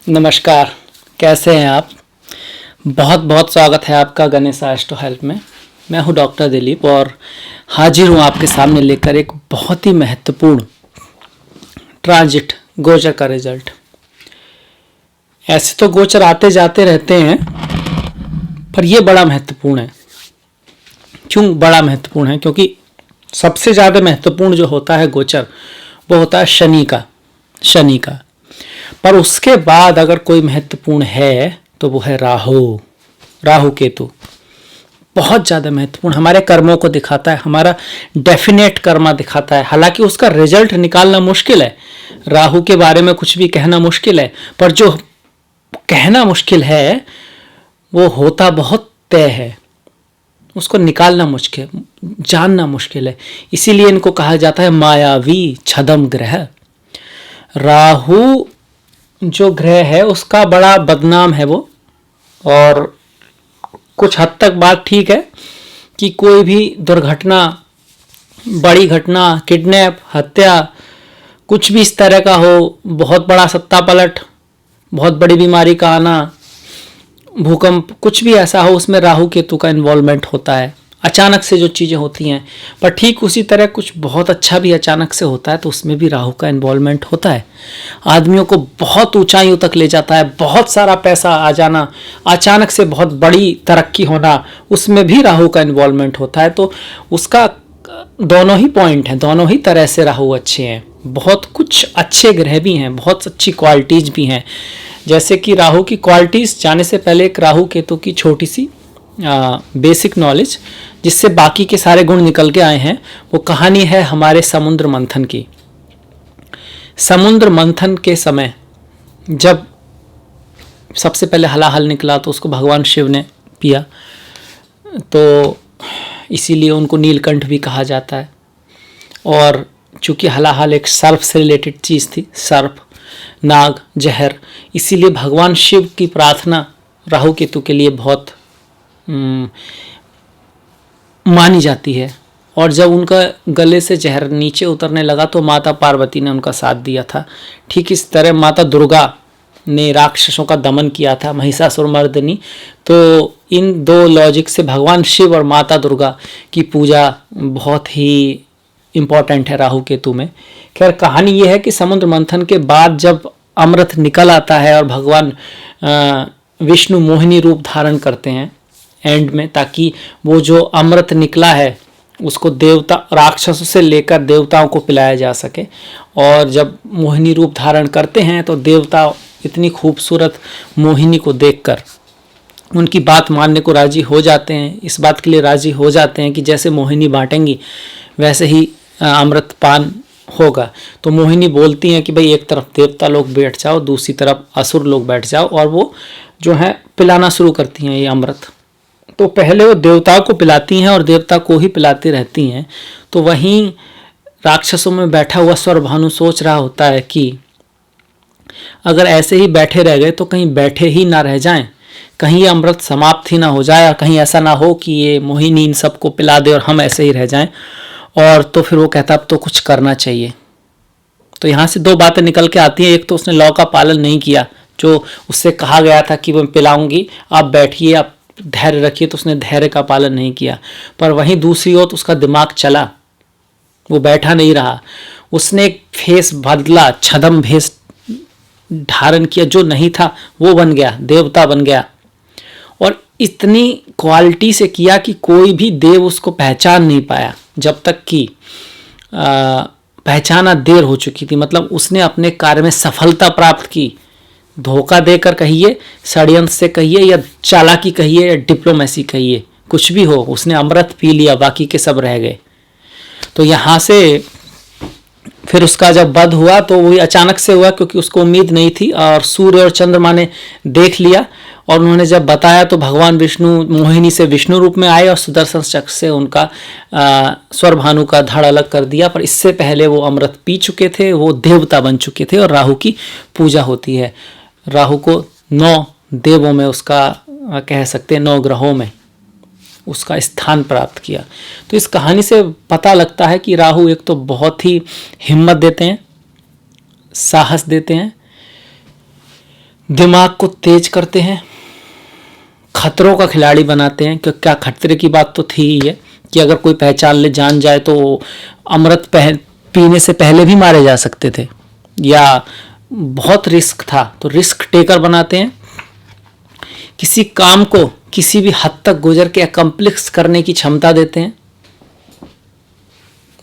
नमस्कार। कैसे हैं आप? बहुत बहुत स्वागत है आपका गणेश एस्ट्रो हेल्प में। मैं हूं डॉक्टर दिलीप और हाजिर हूं आपके सामने लेकर एक बहुत ही महत्वपूर्ण ट्रांजिट गोचर का रिजल्ट। ऐसे तो गोचर आते जाते रहते हैं, पर यह बड़ा महत्वपूर्ण है। क्यों बड़ा महत्वपूर्ण है? क्योंकि सबसे ज़्यादा महत्वपूर्ण जो होता है गोचर, वो होता है शनि का। पर उसके बाद अगर कोई महत्वपूर्ण है तो वो है राहु केतु। बहुत ज़्यादा महत्वपूर्ण, हमारे कर्मों को दिखाता है, हमारा डेफिनेट कर्मा दिखाता है। हालांकि उसका रिजल्ट निकालना मुश्किल है, राहु के बारे में कुछ भी कहना मुश्किल है, पर जो कहना मुश्किल है वो होता बहुत तय है। उसको निकालना मुश्किल, जानना मुश्किल है। इसीलिए इनको कहा जाता है मायावी छदम ग्रह। राहु जो ग्रह है उसका बड़ा बदनाम है वो, और कुछ हद तक बात ठीक है कि कोई भी दुर्घटना, बड़ी घटना, किडनैप, हत्या, कुछ भी इस तरह का हो, बहुत बड़ा सत्ता पलट, बहुत बड़ी बीमारी का आना, भूकंप, कुछ भी ऐसा हो, उसमें राहु केतु का इन्वॉल्वमेंट होता है। अचानक से जो चीज़ें होती हैं, पर ठीक उसी तरह कुछ बहुत अच्छा भी अचानक से होता है तो उसमें भी राहु का इन्वॉल्वमेंट होता है। आदमियों को बहुत ऊंचाइयों तक ले जाता है, बहुत सारा पैसा आ जाना, अचानक से बहुत बड़ी तरक्की होना, उसमें भी राहु का इन्वॉल्वमेंट होता है। तो उसका दोनों ही पॉइंट हैं, दोनों ही तरह से राहु अच्छे हैं। बहुत कुछ अच्छे ग्रह भी हैं, बहुत अच्छी क्वालिटीज़ भी हैं। जैसे कि राहु की क्वालिटीज़ जाने से पहले एक राहु केतु की छोटी सी बेसिक नॉलेज, जिससे बाकी के सारे गुण निकल के आए हैं। वो कहानी है हमारे समुद्र मंथन की। समुद्र मंथन के समय जब सबसे पहले हलाहल निकला तो उसको भगवान शिव ने पिया, तो इसीलिए उनको नीलकंठ भी कहा जाता है। और चूंकि हलाहल एक सर्प से रिलेटेड चीज़ थी, सर्प, नाग, जहर, इसीलिए भगवान शिव की प्रार्थना राहु केतु के लिए बहुत मानी जाती है। और जब उनका गले से जहर नीचे उतरने लगा तो माता पार्वती ने उनका साथ दिया था। ठीक इस तरह माता दुर्गा ने राक्षसों का दमन किया था, महिषासुर मर्दिनी। तो इन दो लॉजिक से भगवान शिव और माता दुर्गा की पूजा बहुत ही इम्पॉर्टेंट है राहु केतु में। खैर, कहानी ये है कि समुद्र मंथन के बाद जब अमृत निकल आता है और भगवान विष्णु मोहिनी रूप धारण करते हैं एंड में, ताकि वो जो अमृत निकला है उसको देवता, राक्षसों से लेकर देवताओं को पिलाया जा सके। और जब मोहिनी रूप धारण करते हैं तो देवता इतनी खूबसूरत मोहिनी को देखकर उनकी बात मानने को राजी हो जाते हैं। इस बात के लिए राजी हो जाते हैं कि जैसे मोहिनी बांटेंगी वैसे ही अमृत पान होगा। तो मोहिनी बोलती हैं कि भाई एक तरफ देवता लोग बैठ जाओ, दूसरी तरफ असुर लोग बैठ जाओ, और वो जो है पिलाना शुरू करती हैं ये अमृत। तो पहले वो देवताओं को पिलाती हैं और देवता को ही पिलाती रहती हैं। तो वहीं राक्षसों में बैठा हुआ स्वरभानु सोच रहा होता है कि अगर ऐसे ही बैठे रह गए तो कहीं बैठे ही ना रह जाएं, कहीं ये अमृत समाप्त ही ना हो जाए, और कहीं ऐसा ना हो कि ये मोहिनी इन सबको पिला दे और हम ऐसे ही रह जाएं। और तो फिर वो कहता अब तो कुछ करना चाहिए। तो यहाँ से दो बातें निकल के आती हैं। एक तो उसने लॉ का पालन नहीं किया, जो उससे कहा गया था कि मैं पिलाऊंगी, आप बैठिए, आप धैर्य रखिए, तो उसने धैर्य का पालन नहीं किया। पर वहीं दूसरी ओर तो उसका दिमाग चला, वो बैठा नहीं रहा, उसने एक फेस बदला, छदम भेष धारण किया, जो नहीं था वो बन गया, देवता बन गया। और इतनी क्वालिटी से किया कि कोई भी देव उसको पहचान नहीं पाया, जब तक कि पहचाना देर हो चुकी थी। मतलब उसने अपने कार्य में सफलता प्राप्त की। धोखा देकर कहिए, षड्यंत्र से कहिए, या चालाकी कहिए, या डिप्लोमेसी कहिए, कुछ भी हो, उसने अमृत पी लिया, बाकी के सब रह गए। तो यहाँ से फिर उसका जब वध हुआ तो वो अचानक से हुआ, क्योंकि उसको उम्मीद नहीं थी। और सूर्य और चंद्रमा ने देख लिया और उन्होंने जब बताया तो भगवान विष्णु मोहिनी से विष्णु रूप में आए और सुदर्शन चक्र से उनका स्वरभानु का धड़ अलग कर दिया। पर इससे पहले वो अमृत पी चुके थे, वो देवता बन चुके थे। और राहु की पूजा होती है। राहु को 9 देवों में, उसका कह सकते हैं 9 ग्रहों में उसका स्थान प्राप्त किया। तो इस कहानी से पता लगता है कि राहु एक तो बहुत ही हिम्मत देते हैं, साहस देते हैं, दिमाग को तेज करते हैं, खतरों का खिलाड़ी बनाते हैं। क्योंकि क्या खतरे की बात तो थी ही है कि अगर कोई पहचान ले, जान जाए तो अमृत पीने से पहले भी मारे जा सकते थे, या बहुत रिस्क था, तो रिस्क टेकर बनाते हैं। किसी काम को किसी भी हद तक गुजर के अकम्प्लिश करने की क्षमता देते हैं।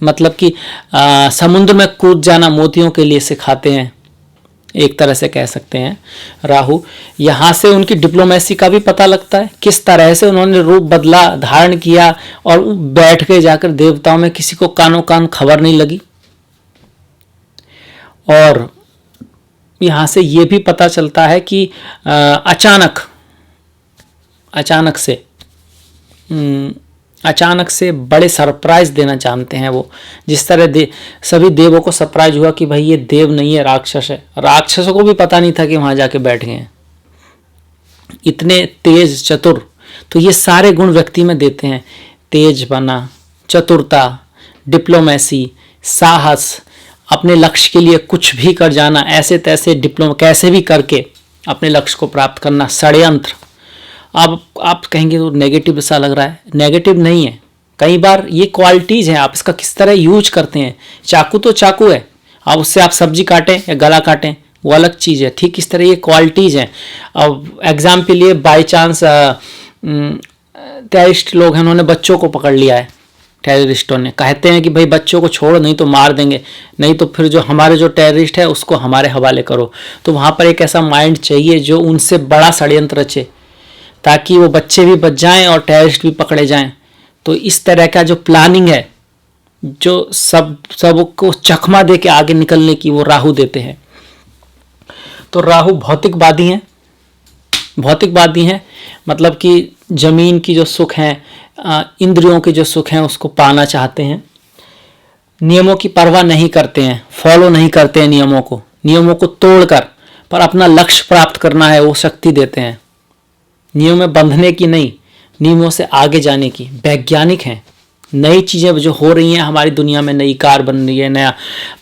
मतलब कि समुद्र में कूद जाना मोतियों के लिए सिखाते हैं, एक तरह से कह सकते हैं राहु। यहाँ से उनकी डिप्लोमेसी का भी पता लगता है, किस तरह से उन्होंने रूप बदला, धारण किया, और बैठ के जाकर देवताओं में किसी को कानों कान खबर नहीं लगी। और यहाँ से ये भी पता चलता है कि अचानक से बड़े सरप्राइज देना जानते हैं वो। जिस तरह सभी देवों को सरप्राइज हुआ कि भाई ये देव नहीं है, राक्षस है। राक्षसों को भी पता नहीं था कि वहां जाके बैठ गए हैं। इतने तेज चतुर, तो ये सारे गुण व्यक्ति में देते हैं। तेज बना, चतुरता, डिप्लोमेसी, साहस, अपने लक्ष्य के लिए कुछ भी कर जाना, ऐसे तैसे कैसे भी करके अपने लक्ष्य को प्राप्त करना, षड्यंत्र। अब आप कहेंगे तो नेगेटिव सा लग रहा है, नेगेटिव नहीं है। कई बार ये क्वालिटीज़ हैं, आप इसका किस तरह यूज करते हैं। चाकू तो चाकू है, अब उससे आप सब्जी काटें या गला काटें वो अलग चीज़ है। ठीक इस तरह ये क्वालिटीज़ हैं। अब एग्जाम के लिए बाई चांस टेररिस्ट लोग हैं, उन्होंने बच्चों को पकड़ लिया है। टेररिस्टों ने कहते हैं कि भाई बच्चों को छोड़ो, नहीं तो मार देंगे, नहीं तो फिर जो हमारे जो टेररिस्ट है उसको हमारे हवाले करो। तो वहाँ पर एक ऐसा माइंड चाहिए जो उनसे बड़ा षड्यंत्र रचे, ताकि वो बच्चे भी बच जाएं और टेररिस्ट भी पकड़े जाएं। तो इस तरह का जो प्लानिंग है, जो सबको चकमा दे के आगे निकलने की, वो राहु देते हैं। तो राहु भौतिकवादी हैं, मतलब कि जमीन की जो सुख है, इंद्रियों के जो सुख हैं उसको पाना चाहते हैं। नियमों की परवाह नहीं करते हैं, फॉलो नहीं करते हैं नियमों को तोड़कर, पर अपना लक्ष्य प्राप्त करना है वो शक्ति देते हैं। नियमों में बंधने की नहीं, नियमों से आगे जाने की। वैज्ञानिक हैं, नई चीज़ें जो हो रही हैं हमारी दुनिया में, नई कार बन रही है, नया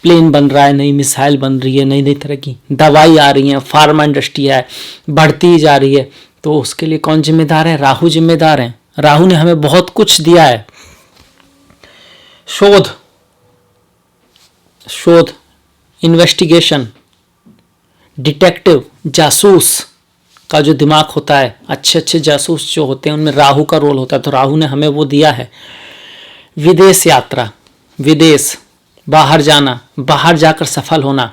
प्लेन बन रहा है, नई मिसाइल बन रही है, नई नई तरह की दवाई आ रही है, फार्मा इंडस्ट्री है, बढ़ती जा रही है। तो उसके लिए कौन जिम्मेदार है? राहु जिम्मेदार है। राहु ने हमें बहुत कुछ दिया है। शोध, इन्वेस्टिगेशन, डिटेक्टिव, जासूस का जो दिमाग होता है, अच्छे जासूस जो होते हैं उनमें राहु का रोल होता है। तो राहु ने हमें वो दिया है। विदेश यात्रा, विदेश, बाहर जाना, बाहर जाकर सफल होना,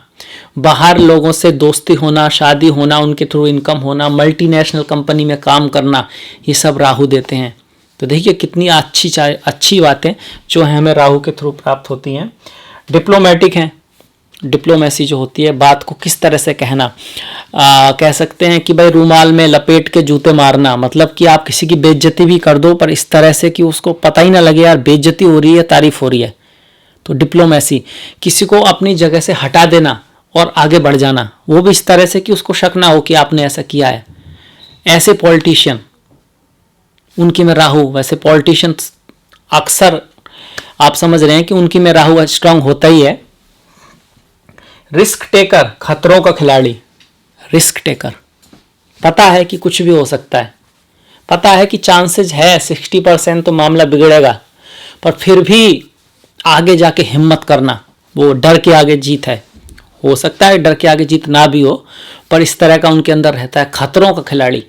बाहर लोगों से दोस्ती होना, शादी होना, उनके थ्रू इनकम होना, मल्टीनेशनल कंपनी में काम करना, ये सब राहु देते हैं। तो देखिए कितनी अच्छी बातें जो हैं हमें राहु के थ्रू प्राप्त होती हैं। डिप्लोमेटिक हैं, डिप्लोमेसी जो होती है, बात को किस तरह से कहना, कह सकते हैं कि भाई रूमाल में लपेट के जूते मारना, मतलब कि आप किसी की बेइज्जती भी कर दो पर इस तरह से कि उसको पता ही ना लगे यार बेइज्जती हो रही है, तारीफ हो रही है। तो डिप्लोमेसी, किसी को अपनी जगह से हटा देना और आगे बढ़ जाना, वो भी इस तरह से कि उसको शक ना हो कि आपने ऐसा किया है। ऐसे पॉलिटिशियन, उनकी में राहु, वैसे पॉलिटिशियन अक्सर आप समझ रहे हैं कि उनकी में राहु स्ट्रांग होता ही है। रिस्क टेकर, खतरों का खिलाड़ी, रिस्क टेकर, पता है कि कुछ भी हो सकता है, पता है कि चांसेस है 60% तो मामला बिगड़ेगा, पर फिर भी आगे जाके हिम्मत करना, वो डर के आगे जीत है। हो सकता है डर के आगे जीत ना भी हो, पर इस तरह का उनके अंदर रहता है। खतरों का खिलाड़ी,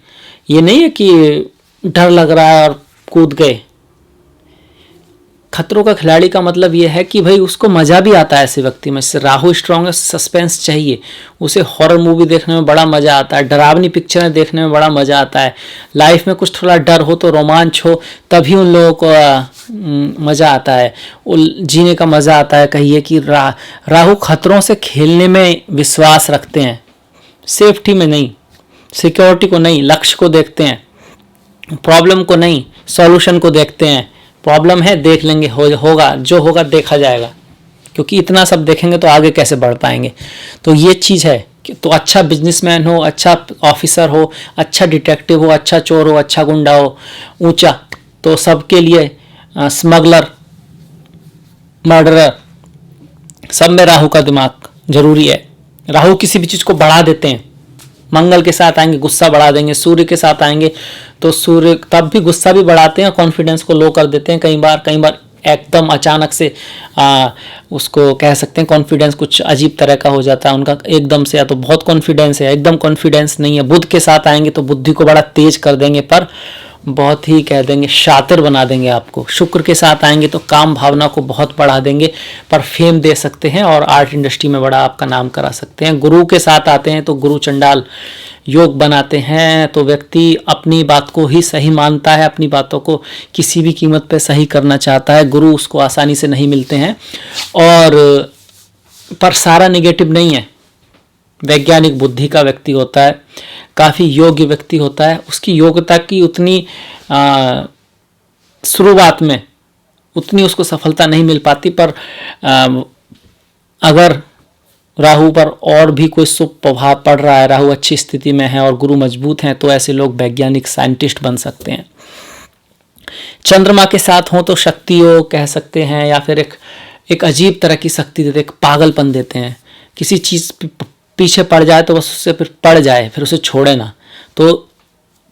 ये नहीं है कि डर लग रहा है और कूद गए। खतरों का खिलाड़ी का मतलब ये है कि भाई उसको मज़ा भी आता है ऐसे व्यक्ति में। राहु स्ट्रांग है, सस्पेंस चाहिए उसे। हॉरर मूवी देखने में बड़ा मज़ा आता है, डरावनी पिक्चरें देखने में बड़ा मज़ा आता है। लाइफ में कुछ थोड़ा डर हो तो, रोमांच हो, तभी उन लोगों को मज़ा आता है, जीने का मज़ा आता है। कहिए कि राहु खतरों से खेलने में विश्वास रखते हैं, सेफ्टी में नहीं, सिक्योरिटी को नहीं, लक्ष्य को देखते हैं, प्रॉब्लम को नहीं, सॉल्यूशन को देखते हैं। प्रॉब्लम है, देख लेंगे, होगा जो होगा देखा जाएगा, क्योंकि इतना सब देखेंगे तो आगे कैसे बढ़ पाएंगे। तो ये चीज़ है कि तो अच्छा बिजनेसमैन हो, अच्छा ऑफिसर हो, अच्छा डिटेक्टिव हो, अच्छा चोर हो, अच्छा गुंडा हो, ऊंचा, तो सबके लिए स्मगलर, मर्डरर, सब में राहु का दिमाग जरूरी है। राहु किसी भी चीज़ को बढ़ा देते हैं, मंगल के साथ आएंगे गुस्सा बढ़ा देंगे, सूर्य के साथ आएंगे तो सूर्य तब भी गुस्सा भी बढ़ाते हैं, कॉन्फिडेंस को लो कर देते हैं कई बार एकदम अचानक से उसको कह सकते हैं कॉन्फिडेंस कुछ अजीब तरह का हो जाता है उनका एकदम से, या तो बहुत कॉन्फिडेंस है एकदम कॉन्फिडेंस नहीं है। बुध के साथ आएंगे तो बुद्धि को बड़ा तेज कर देंगे, पर बहुत ही कह देंगे शातिर बना देंगे आपको। शुक्र के साथ आएंगे तो काम भावना को बहुत बढ़ा देंगे, पर फेम दे सकते हैं और आर्ट इंडस्ट्री में बड़ा आपका नाम करा सकते हैं। गुरु के साथ आते हैं तो गुरु चंडाल योग बनाते हैं, तो व्यक्ति अपनी बात को ही सही मानता है, अपनी बातों को किसी भी कीमत पे सही करना चाहता है। गुरु उसको आसानी से नहीं मिलते हैं, और पर सारा निगेटिव नहीं है। वैज्ञानिक बुद्धि का व्यक्ति होता है, काफ़ी योग्य व्यक्ति होता है, उसकी योग्यता की उतनी शुरुआत में उतनी उसको सफलता नहीं मिल पाती, पर अगर राहु पर और भी कोई शुभ प्रभाव पड़ रहा है, राहु अच्छी स्थिति में है और गुरु मजबूत हैं, तो ऐसे लोग वैज्ञानिक साइंटिस्ट बन सकते हैं। चंद्रमा के साथ हो तो शक्ति योग कह सकते हैं, या फिर एक अजीब तरह की शक्ति देते, एक पागलपन देते हैं। किसी चीज़ पीछे पड़ जाए तो बस उससे फिर पड़ जाए, फिर उसे छोड़े ना। तो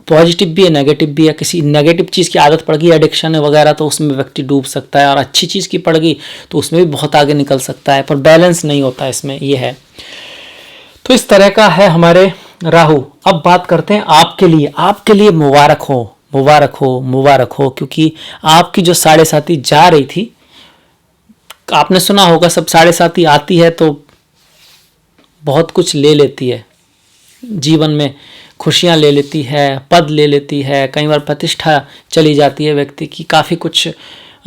पॉजिटिव भी है नेगेटिव भी है। किसी नेगेटिव चीज़ की आदत पड़ गई, एडिक्शन है वगैरह, तो उसमें व्यक्ति डूब सकता है, और अच्छी चीज़ की पड़ गई तो उसमें भी बहुत आगे निकल सकता है, पर बैलेंस नहीं होता इसमें, ये है। तो इस तरह का है हमारे राहु। अब बात करते हैं आपके लिए। आपके लिए मुबारक हो, मुबारक हो, मुबारक हो, क्योंकि आपकी जो 7.5 जा रही थी, आपने सुना होगा सब 7.5 आती है तो बहुत कुछ ले लेती है जीवन में, खुशियाँ ले लेती है, पद ले लेती है, कई बार प्रतिष्ठा चली जाती है व्यक्ति की, काफ़ी कुछ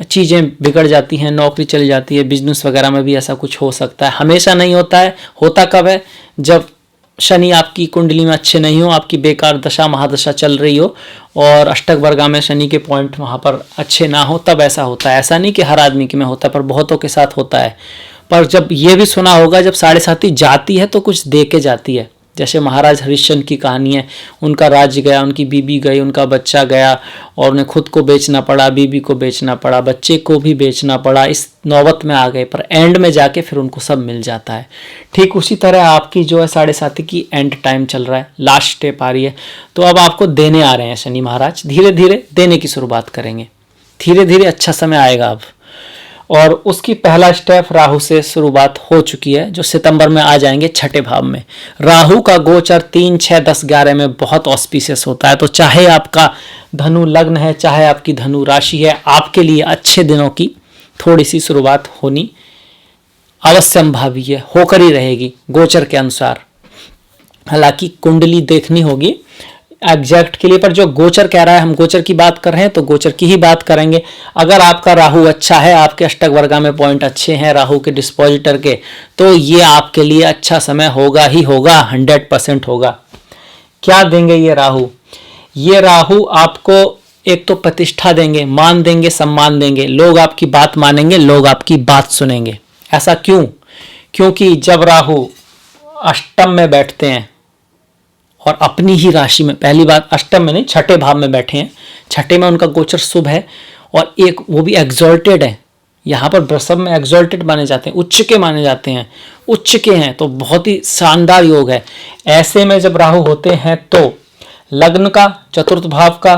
चीज़ें बिगड़ जाती हैं, नौकरी चली जाती है, बिजनेस वगैरह में भी ऐसा कुछ हो सकता है। हमेशा नहीं होता है। होता कब है? जब शनि आपकी कुंडली में अच्छे नहीं हो, आपकी बेकार दशा महादशा चल रही हो और अष्टक वर्गा में शनि के पॉइंट वहाँ पर अच्छे ना हो, तब ऐसा होता है। ऐसा नहीं कि हर आदमी के में होता है, पर बहुतों के साथ होता है। पर जब ये भी सुना होगा, जब 7.5 जाती है तो कुछ दे के जाती है। जैसे महाराज हरिश्चंद्र की कहानी है, उनका राज्य गया, उनकी बीबी गई, उनका बच्चा गया, और उन्हें खुद को बेचना पड़ा, बीबी को बेचना पड़ा, बच्चे को भी बेचना पड़ा, इस नौबत में आ गए, पर एंड में जाके फिर उनको सब मिल जाता है। ठीक उसी तरह आपकी जो है 7.5 की एंड टाइम चल रहा है, लास्ट स्टेप आ रही है, तो अब आपको देने आ रहे हैं शनि महाराज। धीरे धीरे देने की शुरुआत करेंगे, धीरे धीरे अच्छा समय आएगा अब। और उसकी पहला स्टेप राहु से शुरुआत हो चुकी है, जो सितंबर में आ जाएंगे 6ठे भाव में। राहु का गोचर 3, 6, 10, 11 में बहुत ऑस्पिशियस होता है। तो चाहे आपका धनु लग्न है, चाहे आपकी धनु राशि है, आपके लिए अच्छे दिनों की थोड़ी सी शुरुआत होनी अवश्यंभावी है, होकर ही रहेगी गोचर के अनुसार। हालांकि कुंडली देखनी होगी एग्जैक्ट के लिए, पर जो गोचर कह रहा है, हम गोचर की बात कर रहे हैं तो गोचर की ही बात करेंगे। अगर आपका राहु अच्छा है, आपके अष्टक वर्गा में पॉइंट अच्छे हैं राहु के डिस्पोजिटर के, तो ये आपके लिए अच्छा समय होगा ही होगा, 100% होगा। क्या देंगे ये राहु? ये राहु आपको एक तो प्रतिष्ठा देंगे, मान देंगे, सम्मान देंगे, लोग आपकी बात मानेंगे, लोग आपकी बात सुनेंगे। ऐसा क्यों? क्योंकि जब राहु अष्टम में बैठते हैं और अपनी ही राशि में, पहली बात अष्टम में नहीं 6ठे भाव में बैठे हैं, 6ठे में उनका गोचर शुभ है, और एक वो भी एग्जॉल्टेड है। यहाँ पर वृषभ में एग्जॉल्टेड माने जाते हैं, उच्च के माने जाते हैं, उच्च के हैं, तो बहुत ही शानदार योग है। ऐसे में जब राहु होते हैं तो लग्न का, चतुर्थ भाव का,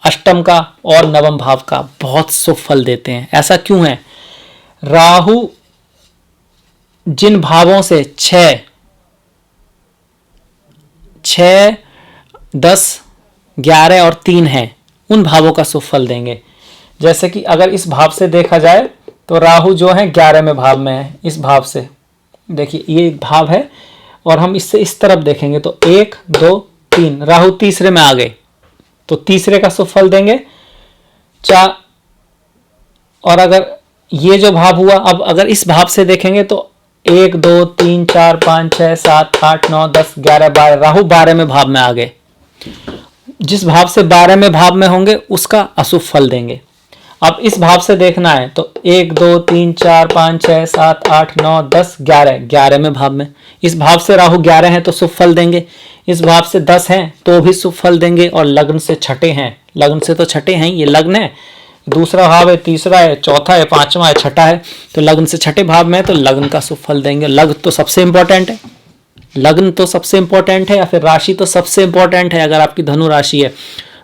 अष्टम का और नवम भाव का बहुत शुभ फल देते हैं। ऐसा क्यों है? राहु जिन भावों से 6, 10, 11 और 3 है, उन भावों का शुभ फल देंगे। जैसे कि अगर इस भाव से देखा जाए तो राहु जो है 11वें भाव में है। इस भाव से देखिए, ये भाव है, और हम इससे इस तरफ देखेंगे तो 1, 2, 3, राहु तीसरे में आ गए, तो तीसरे का शुभ फल देंगे। और अगर ये जो भाव हुआ, अब अगर इस भाव से देखेंगे तो 1, 2, 3, 4, 5, 6, 7, 8, 9, 10, 11, 12, राहु 12वें भाव में आ गए। जिस भाव से 12वें भाव में होंगे उसका अशुभ फल देंगे। अब इस भाव से देखना है तो 1, 2, 3, 4, 5, 6, 7, 8, 9, 10, 11, 11वें भाव में। इस भाव से राहु 11 है तो शुभ फल देंगे, इस भाव से 10 हैं तो भी शुभ फल देंगे, और लग्न से 6ठे हैं, लग्न से तो 6ठे हैं, ये लग्न है, दूसरा भाव है, तीसरा है, चौथा है, पांचवा है, छठा है, तो लग्न से 6ठे भाव में है तो लग्न का शुभ फल देंगे। लग्न तो सबसे इंपॉर्टेंट है। लग्न तो सबसे इंपॉर्टेंट है या फिर राशि तो सबसे इंपॉर्टेंट है। अगर आपकी धनु राशि है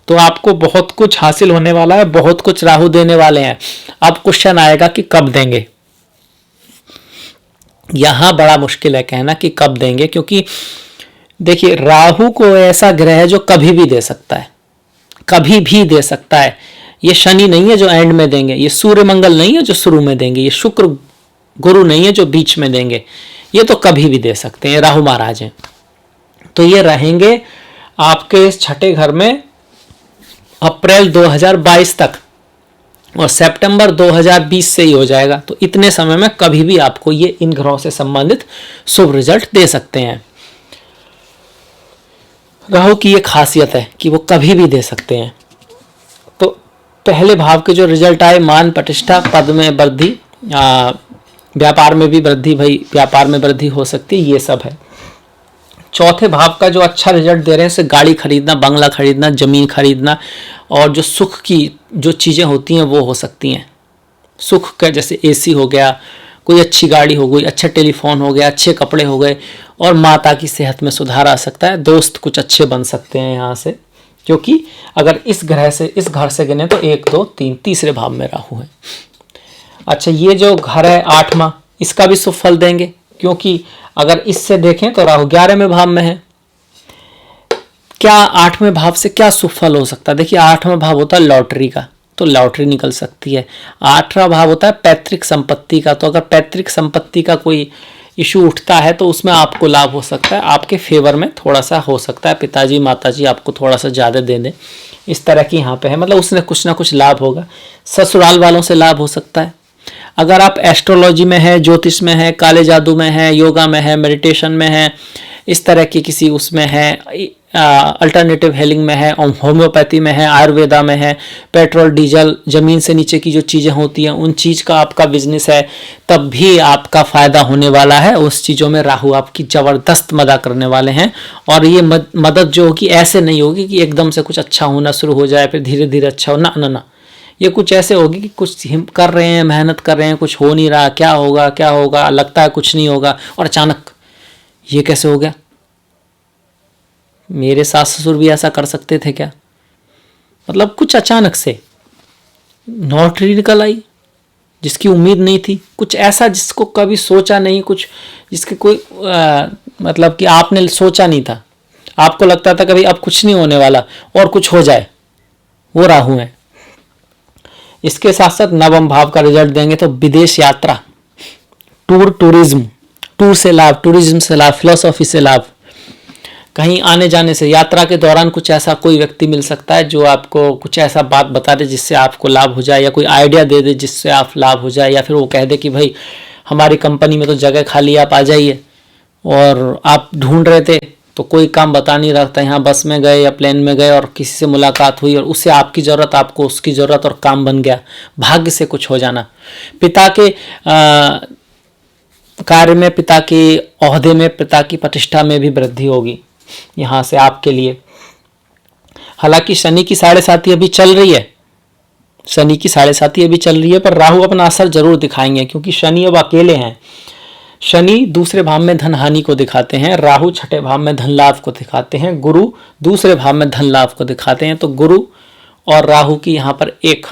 तो आपको बहुत कुछ हासिल होने वाला है, बहुत कुछ राहु देने वाले हैं। अब क्वेश्चन आएगा कि कब देंगे। यहां बड़ा मुश्किल है कहना कि कब देंगे, क्योंकि देखिए राहु को ऐसा ग्रह है जो कभी भी दे सकता है, कभी भी दे सकता है। ये शनि नहीं है जो एंड में देंगे, ये सूर्य मंगल नहीं है जो शुरू में देंगे, ये शुक्र गुरु नहीं है जो बीच में देंगे, ये तो कभी भी दे सकते हैं, राहु महाराज हैं। तो ये रहेंगे आपके छठे घर में अप्रैल 2022 तक, और सितंबर 2020 से ही हो जाएगा। तो इतने समय में कभी भी आपको ये इन ग्रहों से संबंधित शुभ रिजल्ट दे सकते हैं। राहु की ये खासियत है कि वो कभी भी दे सकते हैं। तो पहले भाव के जो रिजल्ट आए, मान प्रतिष्ठा, पद में वृद्धि, व्यापार में भी वृद्धि, भाई व्यापार में वृद्धि हो सकती है, ये सब है। चौथे भाव का जो अच्छा रिजल्ट दे रहे हैं, जैसे गाड़ी खरीदना, बंगला खरीदना, जमीन खरीदना, और जो सुख की जो चीज़ें होती हैं वो हो सकती हैं। सुख का जैसे एसी हो गया, कोई अच्छी गाड़ी हो गई, अच्छा टेलीफोन हो गया, अच्छे कपड़े हो गए, और माता की सेहत में सुधार आ सकता है। दोस्त कुछ अच्छे बन सकते हैं यहाँ से, क्योंकि अगर इस ग्रह से, इस घर से गिने तो 1 2 3 तीसरे भाव में राहु है। अच्छा, ये जो घर है 8वां, इसका भी शुभ फल देंगे, क्योंकि अगर इससे देखें तो राहु 11वें भाव में है। क्या 8वें भाव से क्या शुभ फल हो सकता है? देखिए 8वां भाव होता है लॉटरी का, तो लॉटरी निकल सकती है। 8वां भाव होता है पैतृक संपत्ति का, तो अगर पैतृक संपत्ति का कोई इशू उठता है तो उसमें आपको लाभ हो सकता है, आपके फेवर में थोड़ा सा हो सकता है, पिताजी माताजी आपको थोड़ा सा ज़्यादा दे दें, इस तरह की यहाँ पे है, मतलब उसने कुछ ना कुछ लाभ होगा। ससुराल वालों से लाभ हो सकता है। अगर आप एस्ट्रोलॉजी में है, ज्योतिष में है, काले जादू में है, योगा में है, मेडिटेशन में है, इस तरह की किसी उसमें है, अल्टरनेटिव हेलिंग में है, होम्योपैथी में है, आयुर्वेदा में है, पेट्रोल डीजल जमीन से नीचे की जो चीज़ें होती हैं उन चीज़ का आपका बिजनेस है, तब भी आपका फ़ायदा होने वाला है। उस चीज़ों में राहु आपकी ज़बरदस्त मदद करने वाले हैं। और ये मदद जो होगी ऐसे नहीं होगी कि एकदम से कुछ अच्छा होना शुरू हो जाए फिर धीरे धीरे अच्छा हो, ना ना ना, ये कुछ ऐसे होगी कि कुछ कर रहे हैं, मेहनत कर रहे हैं, कुछ हो नहीं रहा, क्या होगा क्या होगा, लगता है कुछ नहीं होगा, और अचानक ये कैसे हो गया, मेरे सास ससुर भी ऐसा कर सकते थे क्या, मतलब कुछ अचानक से लॉटरी निकल आई जिसकी उम्मीद नहीं थी, कुछ ऐसा जिसको कभी सोचा नहीं, कुछ जिसके कोई मतलब कि आपने सोचा नहीं था, आपको लगता था कभी अब कुछ नहीं होने वाला और कुछ हो जाए, वो राहु है। इसके साथ साथ 9वां भाव का रिजल्ट देंगे तो विदेश यात्रा, टूरिज्म, टूर से लाभ, टूरिज्म से लाभ, फिलोसॉफी से लाभ, कहीं आने जाने से, यात्रा के दौरान कुछ ऐसा कोई व्यक्ति मिल सकता है जो आपको कुछ ऐसा बात बता दे जिससे आपको लाभ हो जाए, या कोई आइडिया दे दे जिससे आप लाभ हो जाए, या फिर वो कह दे कि भाई हमारी कंपनी में तो जगह खाली है, आप आ जाइए, और आप ढूंढ रहे थे तो कोई काम बता नहीं रहा था, यहाँ बस में गए या प्लेन में गए और किसी से मुलाकात हुई और उससे आपकी ज़रूरत, आपको उसकी ज़रूरत, और काम बन गया, भाग्य से कुछ हो जाना। पिता के कार्य में, पिता के ओहदे में, पिता की प्रतिष्ठा में भी वृद्धि होगी यहाँ से आपके लिए। हालांकि शनि की 7.5 अभी चल रही है, शनि की 7.5 अभी चल रही है, पर राहु अपना असर जरूर दिखाएंगे, क्योंकि शनि अब अकेले हैं। शनि दूसरे भाव में धन हानि को दिखाते हैं, राहु छठे भाव में धन लाभ को दिखाते हैं, गुरु दूसरे भाव में धन लाभ को दिखाते हैं। तो गुरु और राहु की यहाँ पर एक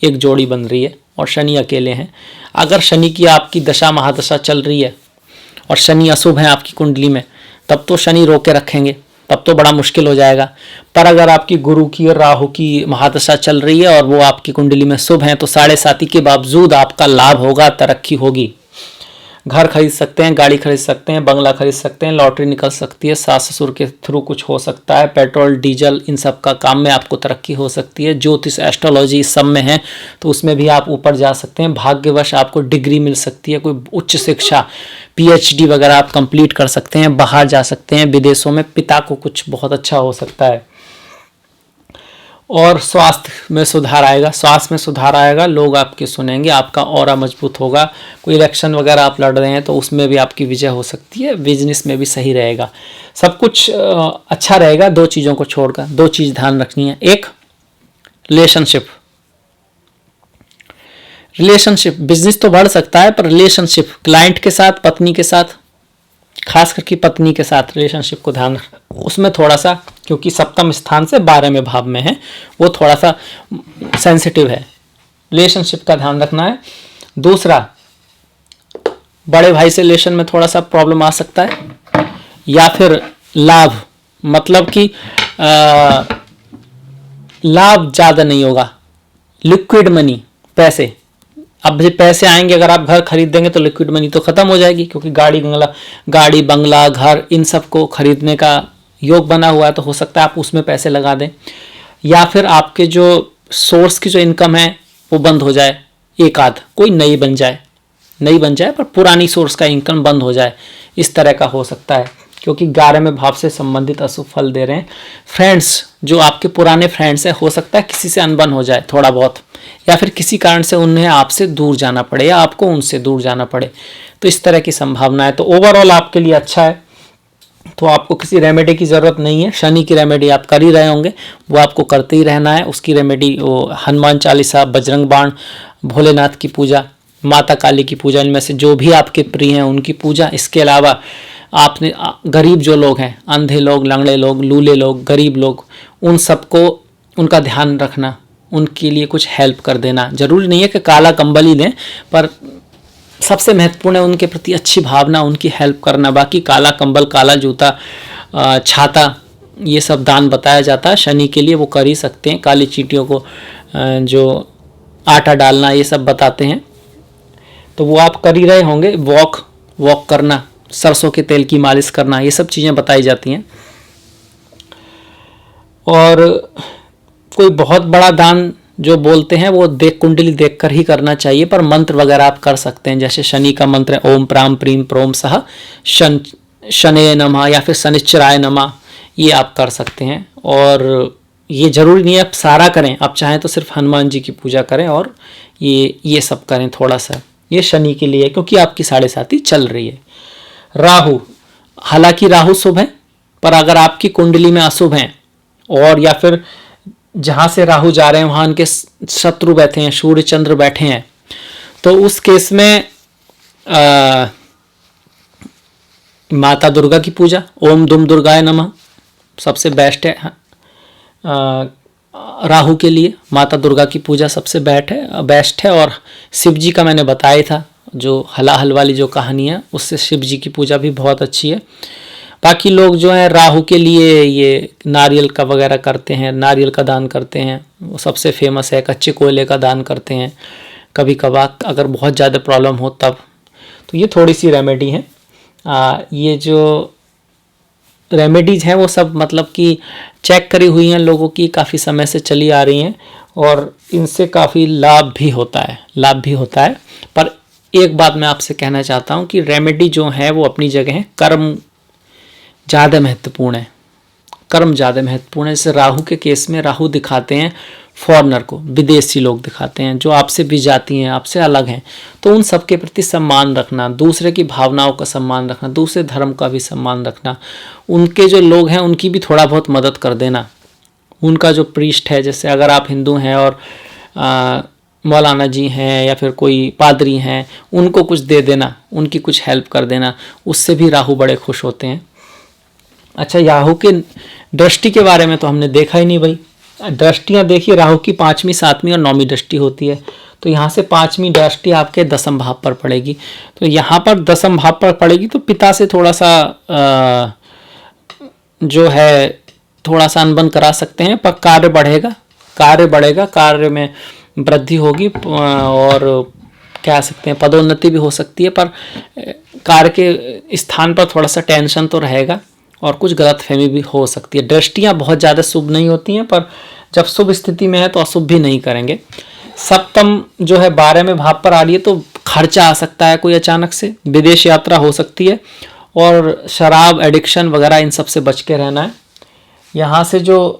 जोड़ी बन रही है और शनि अकेले हैं। अगर शनि की आपकी दशा महादशा चल रही है और शनि अशुभ है आपकी कुंडली में, तब तो शनि रोके रखेंगे, तब तो बड़ा मुश्किल हो जाएगा। पर अगर आपकी गुरु की और राहु की महादशा चल रही है और वो आपकी कुंडली में शुभ हैं, तो 7.5 के बावजूद आपका लाभ होगा, तरक्की होगी। घर खरीद सकते हैं, गाड़ी खरीद सकते हैं, बंगला खरीद सकते हैं, लॉटरी निकल सकती है, सास ससुर के थ्रू कुछ हो सकता है, पेट्रोल डीजल इन सब का काम में आपको तरक्की हो सकती है। ज्योतिष एस्ट्रोलॉजी इस सब में है तो उसमें भी आप ऊपर जा सकते हैं। भाग्यवश आपको डिग्री मिल सकती है, कोई उच्च शिक्षा PhD वगैरह आप कंप्लीट कर सकते हैं, बाहर जा सकते हैं विदेशों में, पिता को कुछ बहुत अच्छा हो सकता है। और स्वास्थ्य में सुधार आएगा, स्वास्थ्य में सुधार आएगा, लोग आपके सुनेंगे, आपका ऑरा मजबूत होगा। कोई इलेक्शन वगैरह आप लड़ रहे हैं तो उसमें भी आपकी विजय हो सकती है, बिजनेस में भी सही रहेगा, सब कुछ अच्छा रहेगा। 2 चीज़ों को छोड़कर 2 चीज़ ध्यान रखनी है। एक, रिलेशनशिप, बिजनेस तो बढ़ सकता है पर रिलेशनशिप, क्लाइंट के साथ, पत्नी के साथ, खास करके पत्नी के साथ रिलेशनशिप को ध्यान रखना, उसमें थोड़ा सा, क्योंकि सप्तम स्थान से 12वें भाव में है, वो थोड़ा सा सेंसिटिव है, रिलेशनशिप का ध्यान रखना है। दूसरा, बड़े भाई से रिलेशन में थोड़ा सा प्रॉब्लम आ सकता है, या फिर लाभ, मतलब कि लाभ ज़्यादा नहीं होगा, लिक्विड मनी, पैसे, अब जो पैसे आएंगे, अगर आप घर खरीद देंगे तो लिक्विड मनी तो खत्म हो जाएगी, क्योंकि गाड़ी बंगला घर इन सब को खरीदने का योग बना हुआ है, तो हो सकता है आप उसमें पैसे लगा दें, या फिर आपके जो सोर्स की जो इनकम है वो बंद हो जाए, एक आध कोई नई बन जाए पर पुरानी सोर्स का इनकम बंद हो जाए, इस तरह का हो सकता है, क्योंकि 11वें भाव से संबंधित अशुभ फल दे रहे हैं। फ्रेंड्स, जो आपके पुराने फ्रेंड्स हैं, हो सकता है किसी से अनबन हो जाए थोड़ा बहुत, या फिर किसी कारण से उन्हें आपसे दूर जाना पड़े या आपको उनसे दूर जाना पड़े, तो इस तरह की संभावना है। तो ओवरऑल आपके लिए अच्छा है, तो आपको किसी रेमेडी की ज़रूरत नहीं है। शनि की रेमेडी आप कर ही रहे होंगे, वो आपको करते ही रहना है। उसकी रेमेडी वो हनुमान चालीसा, बजरंग बाण, भोलेनाथ की पूजा, माता काली की पूजा, इनमें से जो भी आपके प्रिय हैं उनकी पूजा। इसके अलावा आपने गरीब जो लोग हैं, अंधे लोग, लंगड़े लोग, लूले लोग, गरीब लोग, उन सबको उनका ध्यान रखना, उनके लिए कुछ हेल्प कर देना। जरूरी नहीं है कि काला कंबल ही दें, पर सबसे महत्वपूर्ण है उनके प्रति अच्छी भावना, उनकी हेल्प करना। बाकी काला कंबल, काला जूता, छाता, ये सब दान बताया जाता है शनि के लिए, वो कर ही सकते हैं। काली चींटियों को जो आटा डालना, ये सब बताते हैं, तो वो आप कर ही रहे होंगे। वॉक करना, सरसों के तेल की मालिश करना, ये सब चीज़ें बताई जाती हैं। और कोई बहुत बड़ा दान जो बोलते हैं वो कुंडली देखकर ही करना चाहिए, पर मंत्र वगैरह आप कर सकते हैं। जैसे शनि का मंत्र है ओम प्राम प्रीम प्रोम सह शनये नमः, या फिर शनिश्चराय नमः, ये आप कर सकते हैं। और ये जरूरी नहीं है आप सारा करें, आप चाहें तो सिर्फ हनुमान जी की पूजा करें और ये सब करें थोड़ा सा। ये शनि के लिए, क्योंकि आपकी 7.5 चल रही है। राहु, हालांकि राहु शुभ है, पर अगर आपकी कुंडली में अशुभ हैं, और या फिर जहाँ से राहु जा रहे हैं वहाँ उनके शत्रु बैठे हैं, सूर्य चंद्र बैठे हैं, तो उस केस में माता दुर्गा की पूजा, ओम दुम दुर्गाय नमः, सबसे बेस्ट है। राहु के लिए माता दुर्गा की पूजा सबसे बेस्ट है। और शिव जी का मैंने बताया था, जो हलाहल वाली जो कहानी है, उससे शिव जी की पूजा भी बहुत अच्छी है। बाकी लोग जो हैं राहु के लिए ये नारियल का वगैरह करते हैं, नारियल का दान करते हैं, वो सबसे फेमस है। कच्चे कोयले का दान करते हैं कभी कभार, अगर बहुत ज़्यादा प्रॉब्लम हो तब। तो ये थोड़ी सी रेमेडी है। ये जो रेमेडीज़ हैं वो सब मतलब कि चेक करी हुई हैं लोगों की, काफ़ी समय से चली आ रही हैं, और इनसे काफ़ी लाभ भी होता है। पर एक बात मैं आपसे कहना चाहता हूँ कि रेमेडी जो है वो अपनी जगह है, कर्म ज़्यादा महत्वपूर्ण है। जैसे राहु के केस में राहु दिखाते हैं फॉरेनर को, विदेशी लोग दिखाते हैं जो आपसे विजाती हैं, आपसे अलग हैं। तो उन सब के प्रति सम्मान रखना, दूसरे की भावनाओं का सम्मान रखना, दूसरे धर्म का भी सम्मान रखना, उनके जो लोग हैं उनकी भी थोड़ा बहुत मदद कर देना। उनका जो प्रीस्ट है, जैसे अगर आप हिंदू हैं और मौलाना जी हैं या फिर कोई पादरी हैं, उनको कुछ दे देना, उनकी कुछ हेल्प कर देना, उससे भी राहु बड़े खुश होते हैं। अच्छा, राहु के दृष्टि के बारे में तो हमने देखा ही नहीं भाई। दृष्टियाँ देखिए, राहु की 5वीं, 7वीं और 9वीं दृष्टि होती है। तो यहाँ से 5वीं दृष्टि आपके 10म भाव पर पड़ेगी। तो यहाँ पर 10म भाव पर पड़ेगी तो पिता से थोड़ा सा जो है थोड़ा सा अनबन करा सकते हैं, पर कार्य बढ़ेगा, कार्य में वृद्धि होगी, और कह सकते हैं पदोन्नति भी हो सकती है, पर कार्य के स्थान पर थोड़ा सा टेंशन तो रहेगा और कुछ गलतफहमी भी हो सकती है। दृष्टियाँ बहुत ज़्यादा शुभ नहीं होती हैं, पर जब शुभ स्थिति में है तो अशुभ भी नहीं करेंगे। सप्तम जो है 12वें भाव पर आ रही है, तो खर्चा आ सकता है कोई अचानक से, विदेश यात्रा हो सकती है, और शराब एडिक्शन वगैरह इन सब से बच के रहना है। यहाँ से जो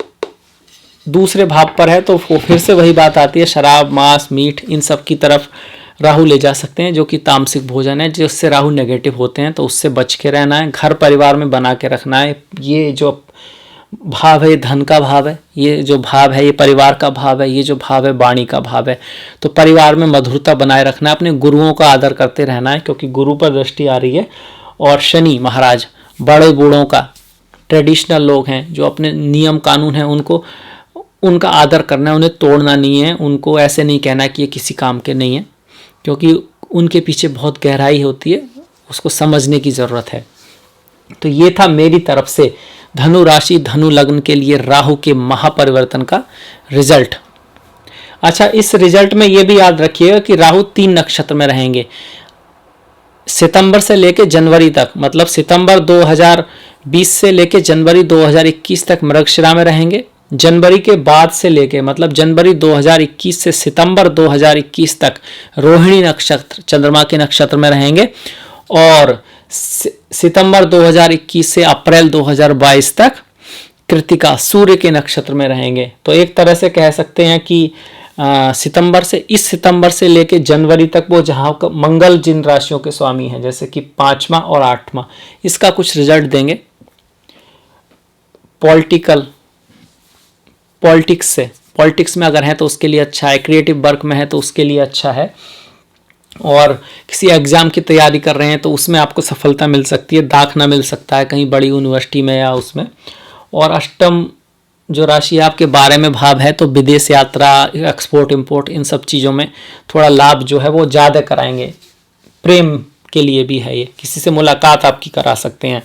दूसरे भाव पर है तो वो फिर से वही बात आती है, शराब, मांस, मीट, इन सब की तरफ राहु ले जा सकते हैं, जो कि तामसिक भोजन है, जिससे राहु नेगेटिव होते हैं, तो उससे बच के रहना है। घर परिवार में बना के रखना है। ये जो भाव है, धन का भाव है, ये जो भाव है ये परिवार का भाव है, ये जो भाव है वाणी का भाव है। तो परिवार में मधुरता बनाए रखना है, अपने गुरुओं का आदर करते रहना है, क्योंकि गुरु पर दृष्टि आ रही है। और शनि महाराज बड़े बूढ़ों का, ट्रेडिशनल लोग हैं जो अपने नियम कानून हैं उनको उनका आदर करना है, उन्हें तोड़ना नहीं है, उनको ऐसे नहीं कहना कि ये किसी काम के नहीं है, क्योंकि उनके पीछे बहुत गहराई होती है, उसको समझने की ज़रूरत है। तो ये था मेरी तरफ से धनु राशि धनु लग्न के लिए राहु के महापरिवर्तन का रिजल्ट। अच्छा, इस रिजल्ट में ये भी याद रखिएगा कि राहु 3 नक्षत्र में रहेंगे सितंबर से लेकर जनवरी तक, मतलब सितंबर 2020 से लेकर जनवरी 2021 तक मृगशिरा में रहेंगे। जनवरी के बाद से लेके मतलब जनवरी 2021 से सितंबर 2021 तक रोहिणी नक्षत्र चंद्रमा के नक्षत्र में रहेंगे और सितंबर 2021 से अप्रैल 2022 तक कृतिका सूर्य के नक्षत्र में रहेंगे। तो एक तरह से कह सकते हैं कि इस सितंबर से लेके जनवरी तक वो जहाँ मंगल जिन राशियों के स्वामी हैं, जैसे कि 5वां और 8वां, इसका कुछ रिजल्ट देंगे। पॉलिटिक्स में अगर है तो उसके लिए अच्छा है, क्रिएटिव वर्क में है तो उसके लिए अच्छा है, और किसी एग्ज़ाम की तैयारी कर रहे हैं तो उसमें आपको सफलता मिल सकती है, दाखना मिल सकता है कहीं बड़ी यूनिवर्सिटी में या उसमें। और अष्टम जो राशि आपके 12 में भाव है तो विदेश यात्रा, एक्सपोर्ट इंपोर्ट, इन सब चीज़ों में थोड़ा लाभ जो है वो ज़्यादा कराएंगे। प्रेम के लिए भी है ये, किसी से मुलाकात आपकी करा सकते हैं,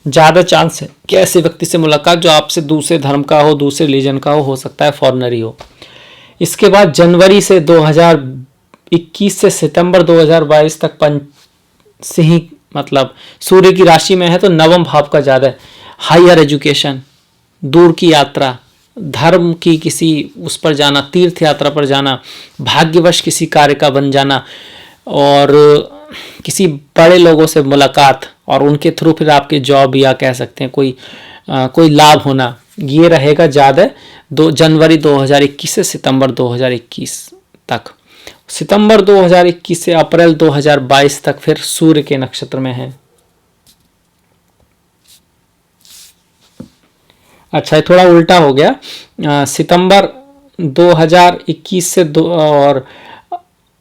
ज़्यादा चांस है कि ऐसे व्यक्ति से मुलाकात जो आपसे दूसरे धर्म का हो, दूसरे रिलीजन का हो सकता है फॉरेनर ही हो। इसके बाद जनवरी से 2021 से सितंबर 2022 तक सिंह मतलब सूर्य की राशि में है तो 9वें भाव का ज़्यादा है। हायर एजुकेशन, दूर की यात्रा, धर्म की किसी उस पर जाना, तीर्थ यात्रा पर जाना, भाग्यवश किसी कार्य का बन जाना और किसी बड़े लोगों से मुलाकात और उनके थ्रू फिर आपके जॉब या कह सकते हैं कोई लाभ होना, ये रहेगा ज़्यादा जनवरी 2021 से सितंबर 2021 तक। सितंबर 2021 से अप्रैल 2022 तक फिर सूर्य के नक्षत्र में है। अच्छा, ये थोड़ा उल्टा हो गया। सितंबर 2021 से और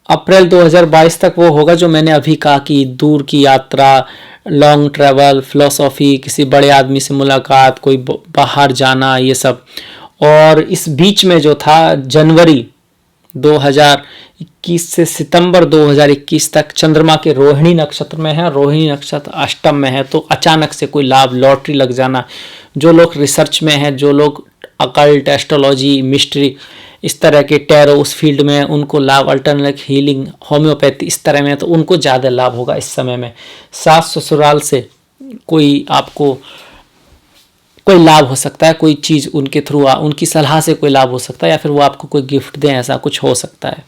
अप्रैल 2022 तक वो होगा जो मैंने अभी कहा कि दूर की यात्रा, लॉन्ग ट्रैवल, फिलोसॉफी, किसी बड़े आदमी से मुलाकात, कोई बाहर जाना, ये सब। और इस बीच में जो था जनवरी 2021 से सितंबर 2021 तक चंद्रमा के रोहिणी नक्षत्र में है, रोहिणी नक्षत्र अष्टम में है, तो अचानक से कोई लाभ, लॉटरी लग जाना, जो लोग रिसर्च में हैं, जो लोग अकल्ट, एस्ट्रोलॉजी, मिस्ट्री, इस तरह के टैरो उस फील्ड में, उनको लाभ, अल्टरनेटिव हीलिंग, होम्योपैथी, इस तरह में, तो उनको ज़्यादा लाभ होगा इस समय में। सास ससुराल से कोई आपको कोई लाभ हो सकता है, कोई चीज़ उनके थ्रू, उनकी सलाह से कोई लाभ हो सकता है, या फिर वो आपको कोई गिफ्ट दें, ऐसा कुछ हो सकता है।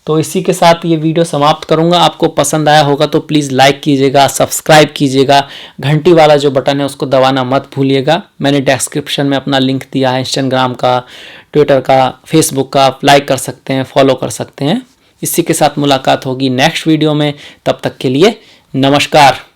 तो इसी के साथ ये वीडियो समाप्त करूंगा। आपको पसंद आया होगा तो प्लीज़ लाइक कीजिएगा, सब्सक्राइब कीजिएगा, घंटी वाला जो बटन है उसको दबाना मत भूलिएगा। मैंने डिस्क्रिप्शन में अपना लिंक दिया है, इंस्टाग्राम का, ट्विटर का, फेसबुक का, आप लाइक कर सकते हैं, फॉलो कर सकते हैं। इसी के साथ मुलाकात होगी नेक्स्ट वीडियो में, तब तक के लिए नमस्कार।